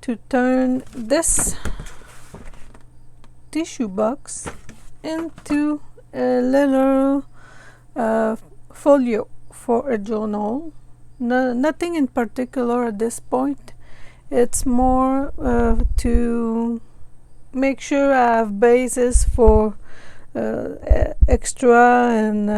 to turn this tissue box into a little folio for a journal. Nothing in particular at this point. It's more to make sure I have bases for extra and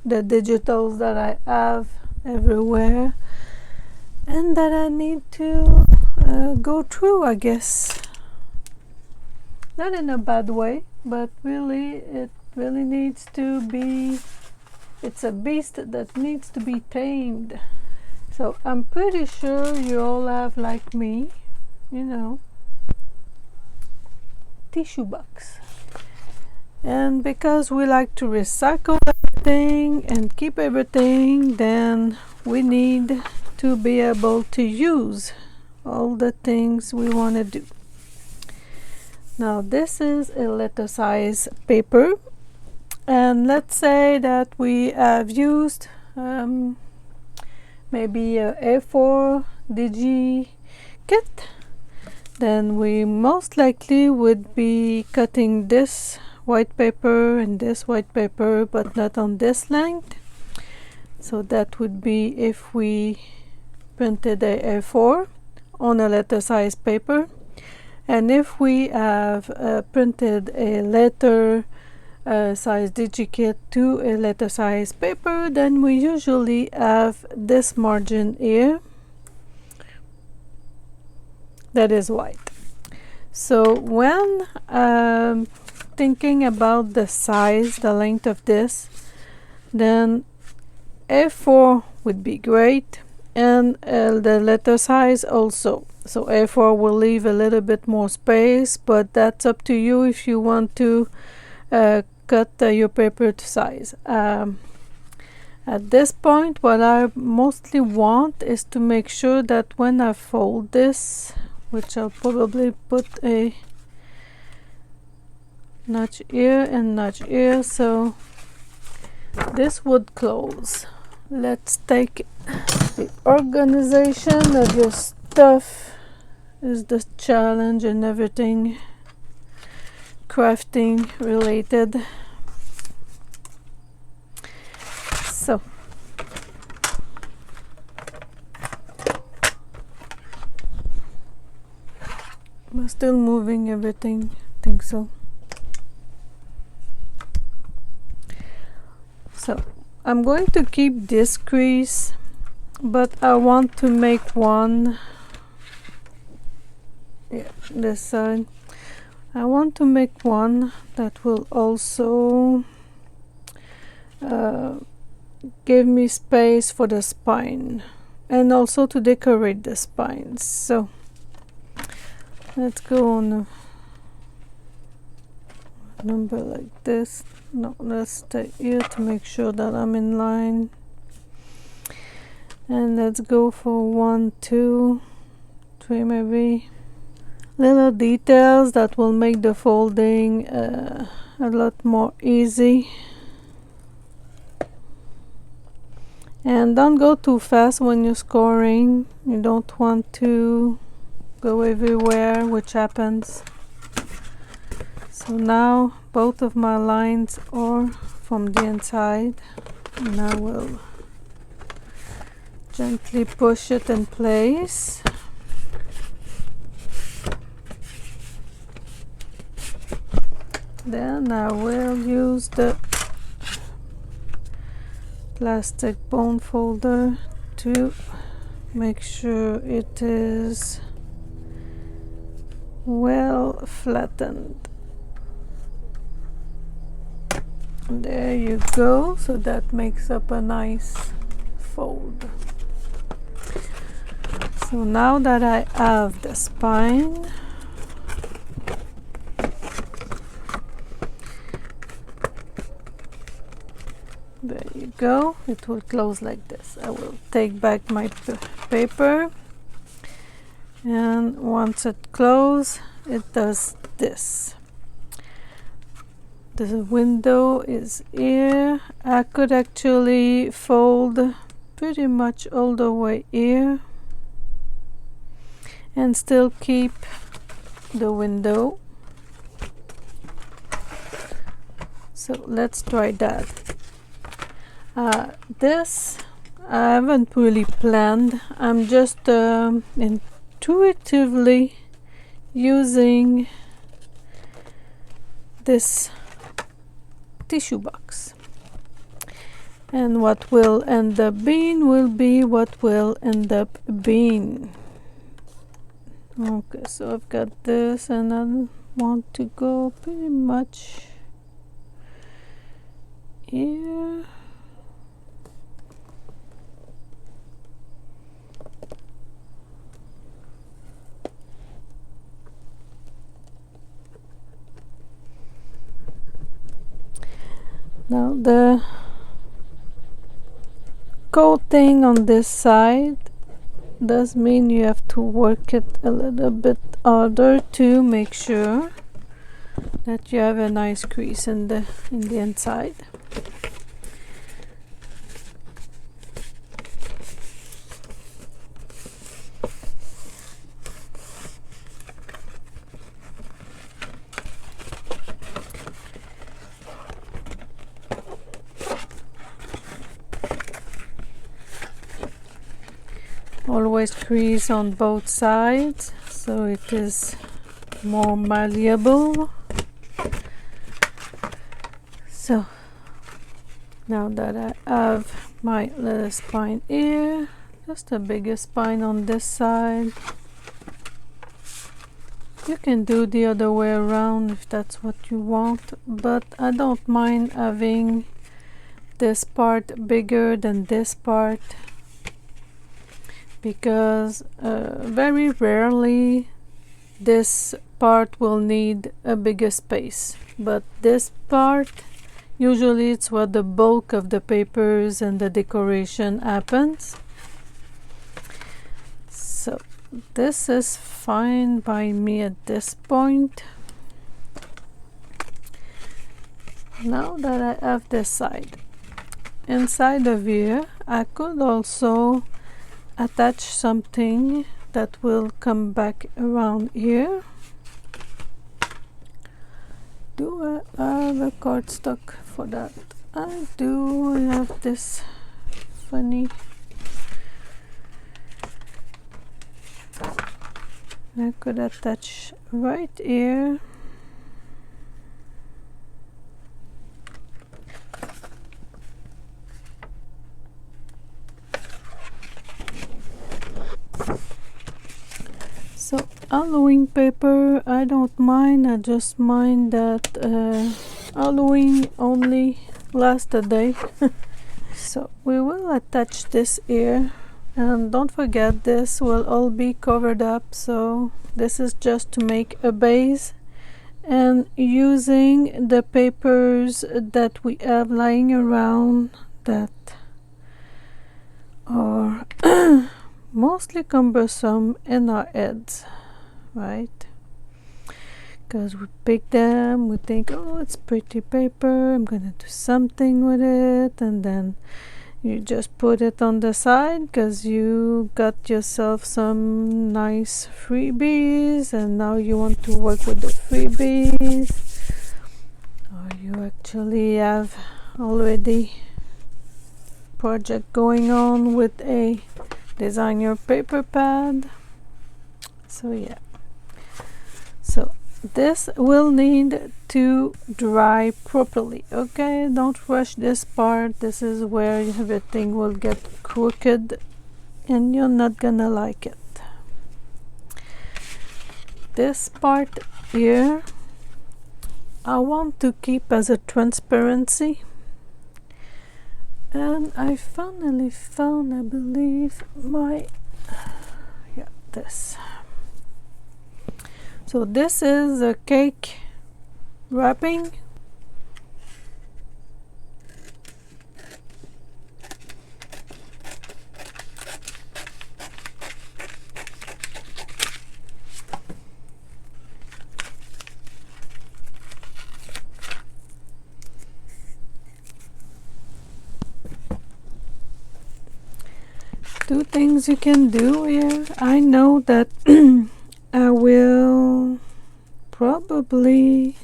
the digitals that I have everywhere and that I need to go through, I guess. Not in a bad way, but really it really needs to be, it's a beast that needs to be tamed. So I'm pretty sure you all have, like me, you know, tissue box. And because we like to recycle everything and keep everything, then we need to be able to use all the things we want to do. Now this is a letter size paper, and let's say that we have used maybe a A4 digi kit, then we most likely would be cutting this white paper and this white paper, but not on this length. So that would be if we printed a A4 on a letter size paper. And if we have printed a letter size digikit to a letter size paper, then we usually have this margin here that is white. So when thinking about the size, the length of this, then A4 would be great, and the letter size also. So A4 will leave a little bit more space, but that's up to you if you want to cut your paper to size. At this point, what I mostly want is to make sure that when I fold this, which I'll probably put a notch here and notch here, so this would close. Let's take the organization of your stuff is the challenge and everything crafting related. So I'm still moving everything, I think so. So I'm going to keep this crease, but I want to make one, yeah, this side. I want to make one that will also give me space for the spine and also to decorate the spine. So let's go on a number like this. No, let's stay here to make sure that I'm in line. And let's go for 1, 2, 3 maybe. Little details that will make the folding a lot more easy. And don't go too fast when you're scoring. You don't want to go everywhere, which happens. So now both of my lines are from the inside, and I will gently push it in place. Then I will use the plastic bone folder to make sure it is well flattened. There you go. So that makes up a nice fold. So now that I have the spine, there you go, it will close like this. I will take back my paper, and once it closes, it does this. The window is here. I could actually fold pretty much all the way here, and still keep the window. So let's try that. This I haven't really planned. I'm just intuitively using this tissue box, and what will end up being will be what will end up being. Okay, so I've got this, and I want to go pretty much here. Now the coating on this side does mean you have to work it a little bit harder to make sure that you have a nice crease in the inside. Always crease on both sides so it is more malleable. So now that I have my little spine here, just a bigger spine on this side. You can do the other way around if that's what you want, but I don't mind having this part bigger than this part, because very rarely this part will need a bigger space, but this part usually it's where the bulk of the papers and the decoration happens. So this is fine by me at this point. Now that I have this side, inside of here I could also attach something that will come back around here. Do I have a cardstock for that? I do. I have this funny, I could attach right here. So Halloween paper, I don't mind. I just mind that Halloween only lasts a day. So we will attach this here, and don't forget this will all be covered up, so this is just to make a base, and using the papers that we have lying around that are mostly cumbersome in our heads, right? Because we pick them, we think, oh, it's pretty paper, I'm gonna do something with it, and then you just put it on the side because you got yourself some nice freebies, and now you want to work with the freebies, or you actually have already project going on with a design your paper pad. So yeah, so this will need to dry properly. Okay, don't rush this part. This is where everything will get crooked and you're not gonna like it. This part here I want to keep as a transparency, and I finally found, I believe, my this. So this is a cake wrapping. two things you can do here. I know that I will probably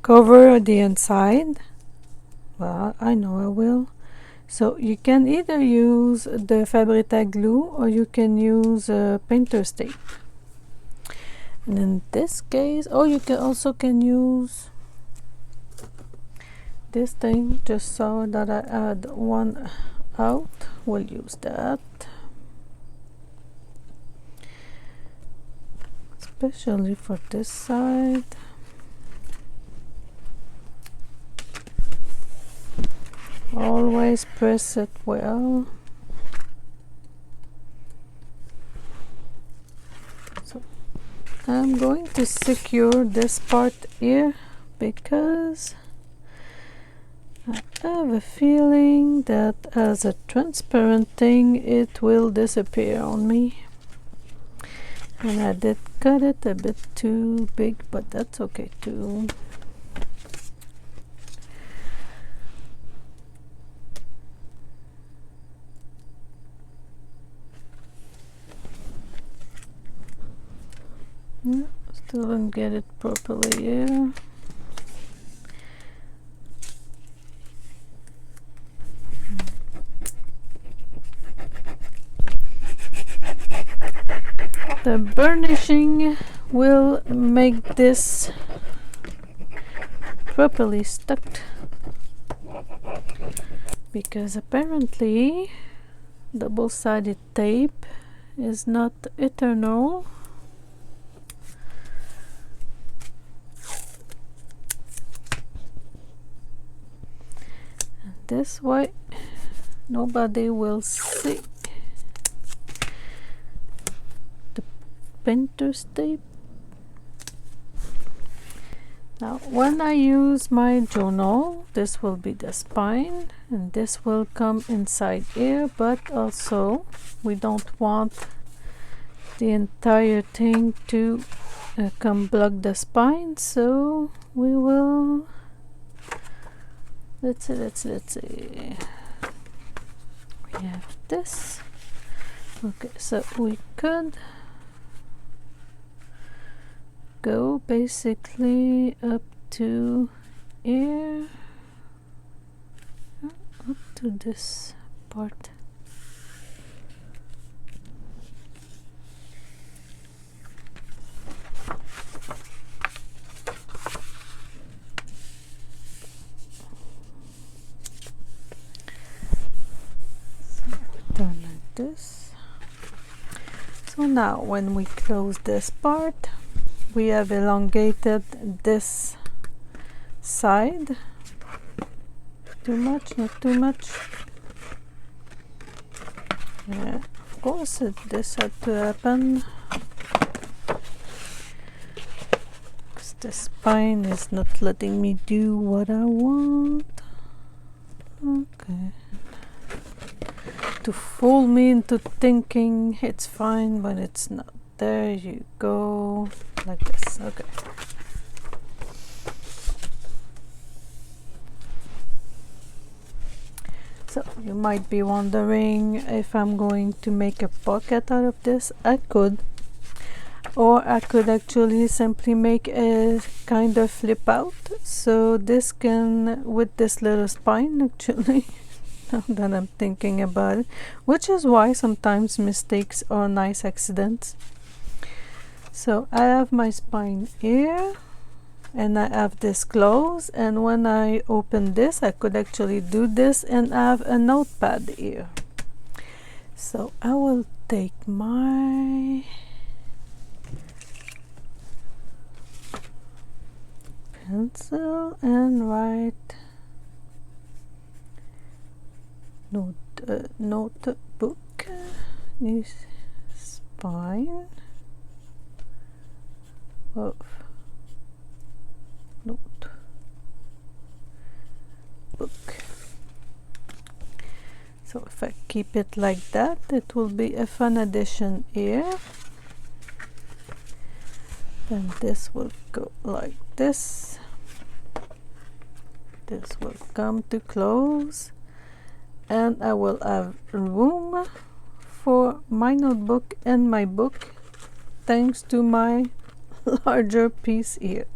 cover the inside. Well, I know I will. So you can either use the Fabri-Tac glue or you can use painter's tape. And in this case, oh, you can also use this thing. Just so that I add one out, we'll use that. Especially for this side. Always press it well. So I'm going to secure this part here because I have a feeling that as a transparent thing it will disappear on me. And I did cut it a bit too big, but that's okay too. Yeah, still didn't get it properly here. The burnishing will make this properly stuck, because apparently double-sided tape is not eternal. This way nobody will see the painter's tape. Now when I use my journal, this will be the spine and this will come inside here, but also we don't want the entire thing to come block the spine, so we will let's see. We have this. Okay, so we could go basically up to here, up to this part. Turn like this. So now when we close this part, we have elongated this side. Too much, not too much. Yeah, of course this had to happen, because the spine is not letting me do what I want. Okay. To fool me into thinking it's fine when it's not. There you go, like this. Okay. So you might be wondering if I'm going to make a pocket out of this. I could, or I could actually simply make a kind of flip out, so this can, with this little spine actually. Now that I'm thinking about it, which is why sometimes mistakes are nice accidents. So I have my spine here and I have this closed, and when I open this I could actually do this and have a notepad here. So I will take my pencil and write notebook is spine of notebook. So if I keep it like that, it will be a fun addition here. Then this will go like this. This will come to close. and I will have room for my notebook and my book thanks to my larger piece here,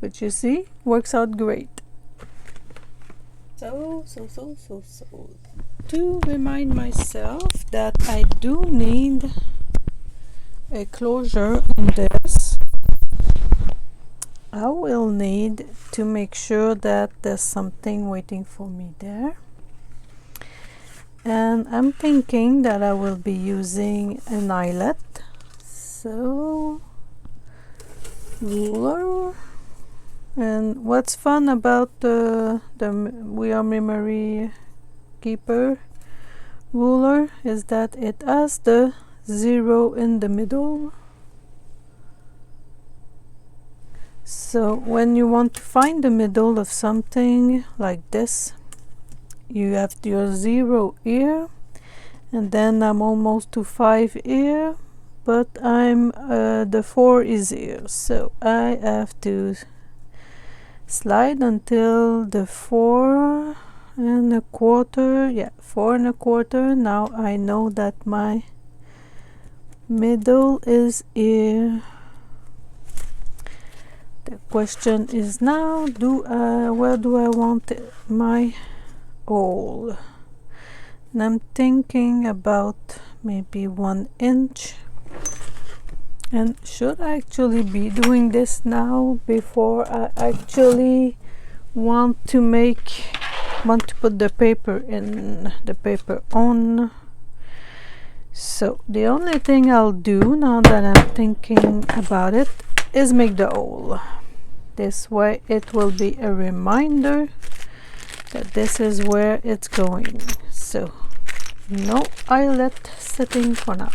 which you see works out great. So to remind myself that I do need a closure on this, I will need to make sure that there's something waiting for me there. And I'm thinking that I will be using an eyelet. So, ruler. And what's fun about the We Are Memory Keeper ruler is that it has the 0 in the middle. So when you want to find the middle of something like this, you have your 0 here, and then I'm almost to 5 here, but I'm the 4 is here, so I have to slide until the 4 and a quarter. Yeah, 4 and a quarter. Now I know that my middle is here. The question is now, where do I want my hole? And I'm thinking about maybe 1 inch. And should I actually be doing this now before I actually want to put the paper in, the paper on? So the only thing I'll do now that I'm thinking about it is make the hole. This way it will be a reminder that this is where it's going. So no eyelet setting for now.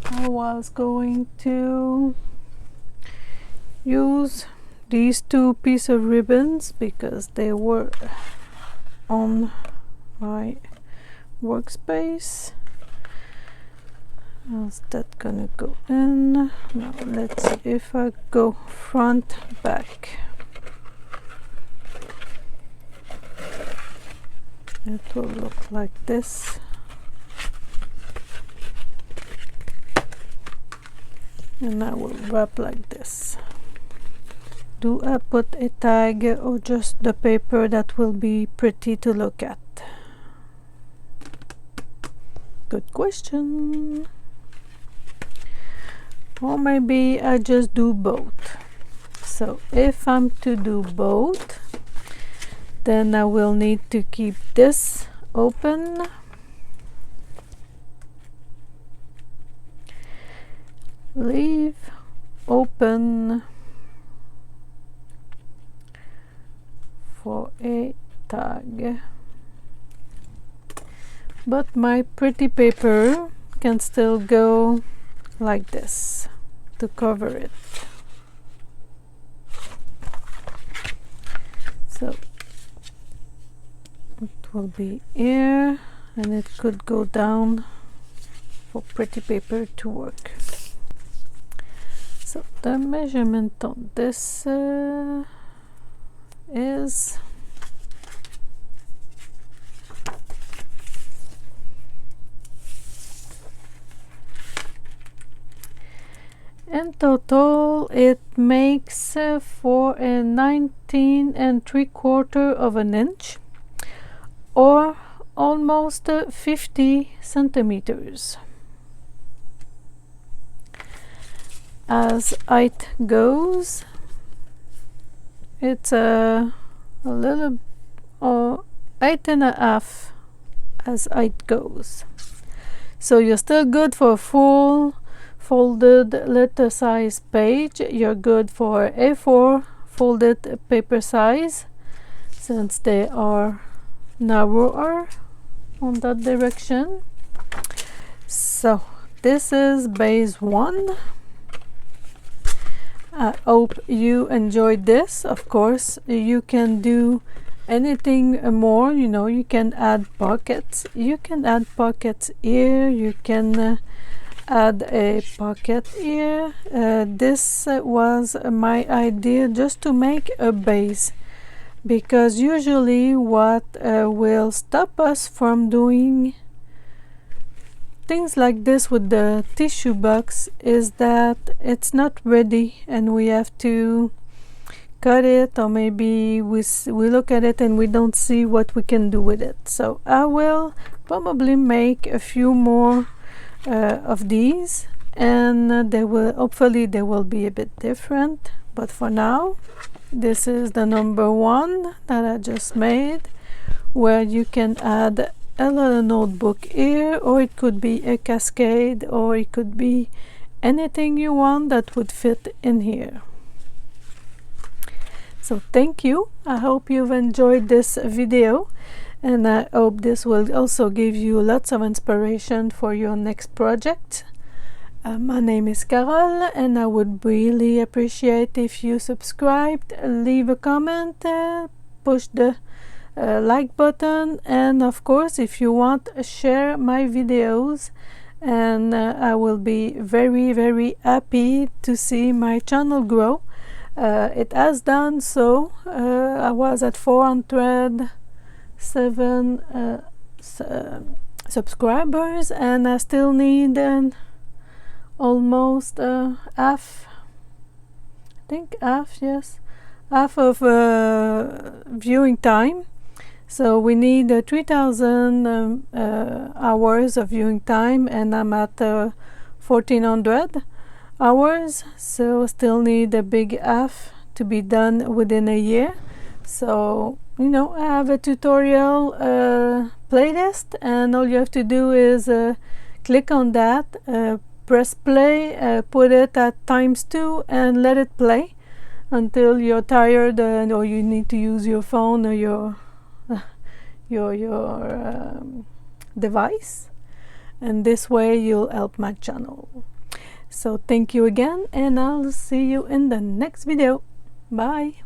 I was going to use these 2 pieces of ribbons because they were on my workspace. How's that gonna go in? Now let's see if I go front back. It will look like this. And I will wrap like this. Do I put a tag or just the paper that will be pretty to look at? Good question. Or maybe I just do both. So if I'm to do both, then I will need to keep this open. Leave open for a tag. But my pretty paper can still go like this to cover it. So it will be here, and it could go down for pretty paper to work. So the measurement on this is in total it makes for a 19 3/4 of an inch, or almost 50 centimeters. As height goes, it's a little 8.5 as height goes. So you're still good for a full folded letter size page. You're good for A4 folded paper size, since they are narrower on that direction. So this is base 1. I hope you enjoyed this. Of course, you can do anything more. You know, you can add pockets. You can add pockets here. You can add a pocket here. This was my idea, just to make a base. because usually what will stop us from doing things like this with the tissue box is that it's not ready and we have to cut it, or maybe we look at it and we don't see what we can do with it. So I will probably make a few more of these, and they will hopefully they will be a bit different, but for now this is the number one that I just made, where you can add a little notebook here, or it could be a cascade, or it could be anything you want that would fit in here. So thank you. I hope you've enjoyed this video, and I hope this will also give you lots of inspiration for your next project. My name is Carole, and I would really appreciate if you subscribed, leave a comment, push the like button, and of course if you want, share my videos, and I will be very happy to see my channel grow. It has done so. I was at 407 subscribers, and I still need almost half, I think half, yes, half of viewing time. So we need 3,000 hours of viewing time, and I'm at 1,400 hours, so still need a big half to be done within a year. So you know, I have a tutorial playlist, and all you have to do is click on that, press play, put it at ×2 and let it play until you're tired, or you need to use your phone or your device, and this way you'll help my channel. So thank you again, and I'll see you in the next video. Bye.